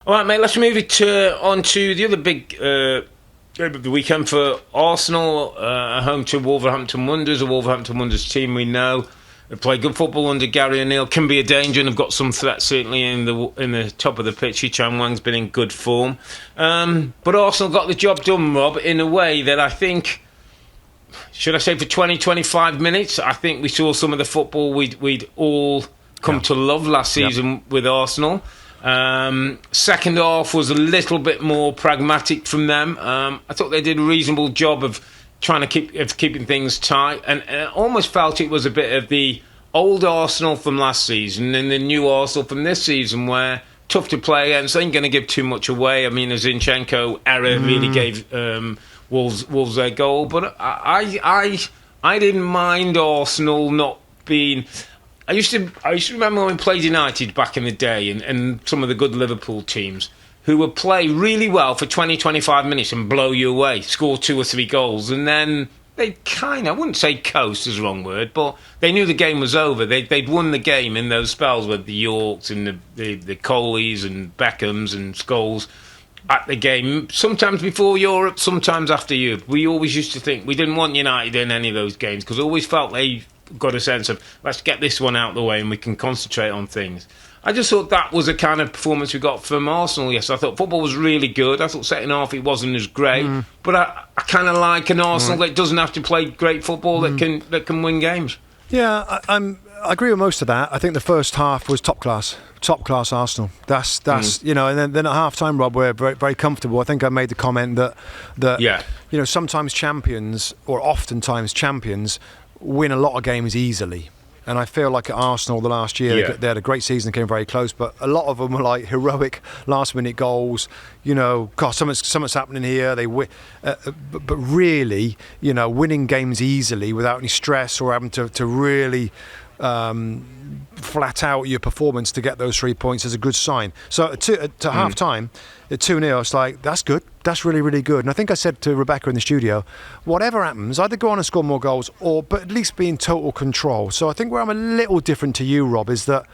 All right, mate, let's move it on to the other big game of the weekend for Arsenal, home to Wolverhampton Wanderers, a Wolverhampton Wanderers team we know. They play good football under Gary O'Neill, can be a danger, and have got some threats certainly in the top of the pitch. Chan Wang's been in good form. But Arsenal got the job done, Rob, in a way that I think, should I say for 20-25 minutes, I think we saw some of the football we'd all come to love last season with Arsenal. Second half was a little bit more pragmatic from them. I thought they did a reasonable job of trying to keeping things tight, and I almost felt it was a bit of the old Arsenal from last season and the new Arsenal from this season, where tough to play against, ain't going to give too much away. I mean, the Zinchenko error really gave Wolves their goal, but I didn't mind Arsenal not being. I used to remember when we played United back in the day, and some of the good Liverpool teams who would play really well for 20-25 minutes and blow you away, score 2 or 3 goals, and then they I wouldn't say coast is the wrong word, but they knew the game was over. They'd won the game in those spells with the Yorks and the Coleys and Beckhams and Scholes at the game, sometimes before Europe, sometimes after Europe. We always used to think we didn't want United in any of those games because I always felt they got a sense of, let's get this one out of the way and we can concentrate on things. I just thought that was the kind of performance we got from Arsenal. Yes, I thought football was really good. I thought second half it wasn't as great, but I kind of like an Arsenal that doesn't have to play great football, that can win games. Yeah, I agree with most of that. I think the first half was top class Arsenal. That's you know, and then at half time, Rob, we're very, very comfortable. I think I made the comment that you know, sometimes champions, or oftentimes champions, win a lot of games easily. And I feel like at Arsenal the last year, they had a great season, came very close, but a lot of them were like heroic last-minute goals. You know, God, something's happening here. They win, but really, you know, winning games easily without any stress or having to really flat out your performance to get those 3 points is a good sign. So to half time, at 2-0, it's like, that's good. That's really, really good. And I think I said to Rebecca in the studio, whatever happens, either go on and score more goals but at least be in total control. So I think where I'm a little different to you, Rob, is that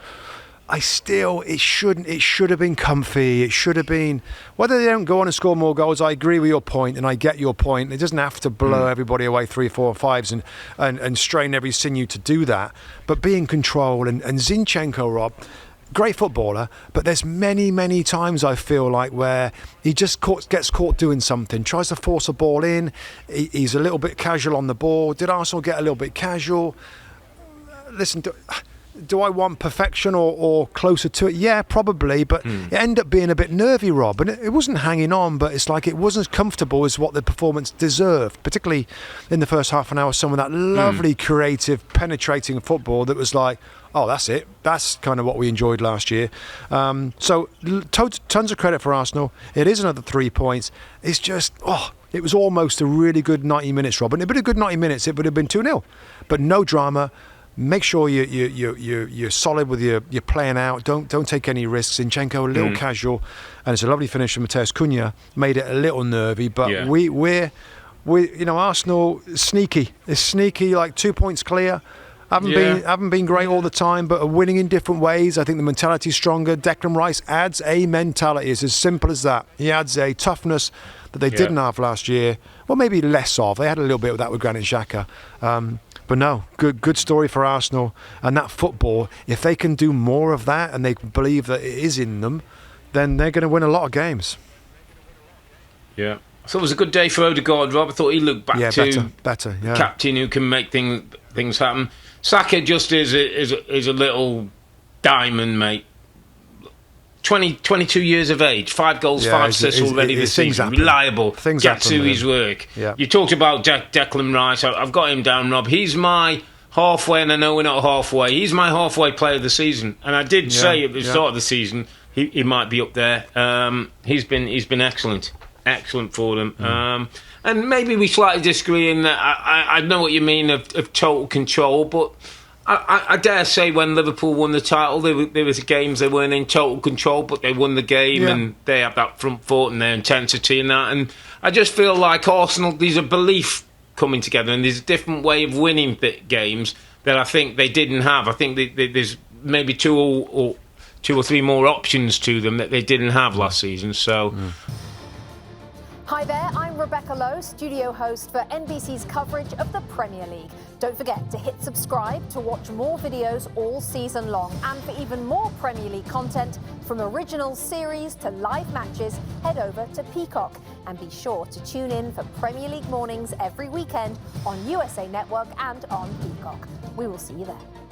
it should have been comfy. It should have been, whether they don't go on and score more goals, I agree with your point and I get your point. It doesn't have to blow everybody away 3, 4, 5s and strain every sinew to do that. But be in control. And Zinchenko, Rob, great footballer, but there's many, many times I feel like where he just gets caught doing something, tries to force a ball in. He's a little bit casual on the ball. Did Arsenal get a little bit casual? Listen, do I want perfection or closer to it? Yeah, probably, but it ended up being a bit nervy, Rob, and it wasn't hanging on, but it's like it wasn't as comfortable as what the performance deserved, particularly in the first half an hour. Some of that lovely, creative, penetrating football that was like, oh, that's it. That's kind of what we enjoyed last year. So tons of credit for Arsenal. It is another 3 points. It's just, it was almost a really good 90 minutes, Rob. And it'd been a good 90 minutes, it would have been 2-0. But no drama. Make sure you're solid with your playing out. Don't take any risks. Zinchenko a little casual, and it's a lovely finish from Mateus Cunha. Made it a little nervy, but we're you know, Arsenal sneaky. It's sneaky, like 2 points clear. Haven't been great all the time, but are winning in different ways. I think the mentality's stronger. Declan Rice adds a mentality. It's as simple as that. He adds a toughness that they didn't have last year. Well, maybe less of. They had a little bit of that with Granit Xhaka. But no, good story for Arsenal. And that football, if they can do more of that and they believe that it is in them, then they're going to win a lot of games. Yeah. So it was a good day for Odegaard, Rob. I thought he looked back to better. Yeah. Captain who can make things happen. Saka just is a little diamond, mate. 22 years of age, 5 goals, 5 assists already this season. Reliable, gets to his work. Yeah. You talked about Declan Rice. I've got him down, Rob. He's my halfway, and I know we're not halfway. He's my halfway player of the season. And I did say at the start of the season he might be up there. He's been excellent for them. And maybe we slightly disagree in that. I know what you mean of total control, but I dare say when Liverpool won the title, there was games they weren't in total control, but they won the game and they have that front foot and their intensity and that. And I just feel like Arsenal, there's a belief coming together and there's a different way of winning games that I think they didn't have. I think there's maybe two 2 or 3 more options to them that they didn't have last season. So. Hi there, I'm Rebecca Lowe, studio host for NBC's coverage of the Premier League. Don't forget to hit subscribe to watch more videos all season long. And for even more Premier League content, from original series to live matches, head over to Peacock. And be sure to tune in for Premier League mornings every weekend on USA Network and on Peacock. We will see you there.